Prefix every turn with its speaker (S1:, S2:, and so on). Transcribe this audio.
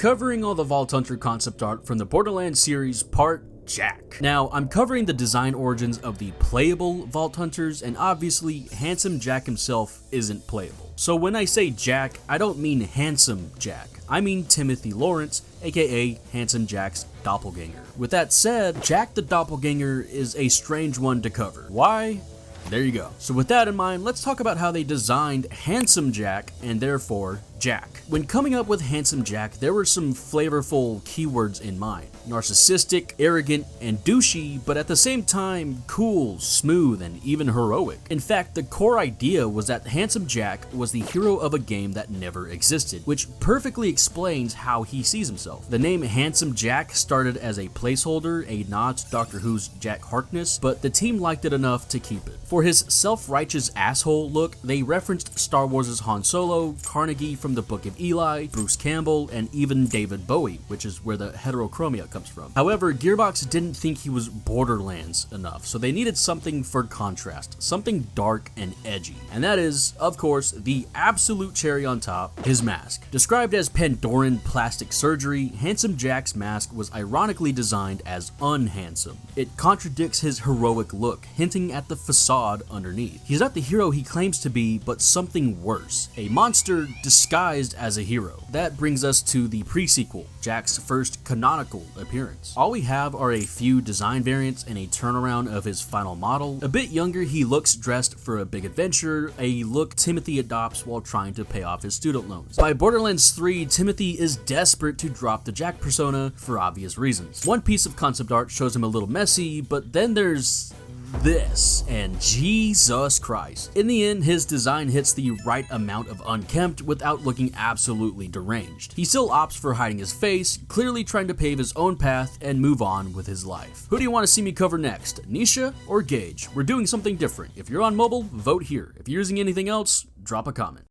S1: covering all the Vault Hunter concept art from the Borderlands series part Jack. Now, I'm covering the design origins of the playable Vault Hunters, and obviously, Handsome Jack himself isn't playable. So when I say Jack, I don't mean Handsome Jack. I mean Timothy Lawrence, aka Handsome Jack's doppelganger. With that said, Jack the Doppelganger is a strange one to cover. Why? There you go. So with that in mind, let's talk about how they designed Handsome Jack, and therefore Jack. When coming up with Handsome Jack, there were some flavorful keywords in mind. Narcissistic, arrogant, and douchey, but at the same time, cool, smooth, and even heroic. In fact, the core idea was that Handsome Jack was the hero of a game that never existed, which perfectly explains how he sees himself. The name Handsome Jack started as a placeholder, a nod to Doctor Who's Jack Harkness, but the team liked it enough to keep it. For his self-righteous asshole look, they referenced Star Wars' Han Solo, Carnegie from the Book of Eli, Bruce Campbell, and even David Bowie, which is where the heterochromia comes from. However, Gearbox didn't think he was Borderlands enough, so they needed something for contrast, something dark and edgy. And that is, of course, the absolute cherry on top, his mask. Described as Pandoran plastic surgery, Handsome Jack's mask was ironically designed as unhandsome. It contradicts his heroic look, hinting at the facade underneath. He's not the hero he claims to be, but something worse. A monster disguised as a hero. That brings us to the pre-sequel, Jack's first canonical appearance. All we have are a few design variants and a turnaround of his final model. A bit younger, he looks dressed for a big adventure, a look Timothy adopts while trying to pay off his student loans. By Borderlands 3, Timothy is desperate to drop the Jack persona for obvious reasons. One piece of concept art shows him a little messy, but then there's this, and Jesus Christ. In the end, his design hits the right amount of unkempt without looking absolutely deranged. He still opts for hiding his face, clearly trying to pave his own path and move on with his life. Who do you want to see me cover next, Nisha or Gage? We're doing something different. If you're on mobile, vote here. If you're using anything else, drop a comment.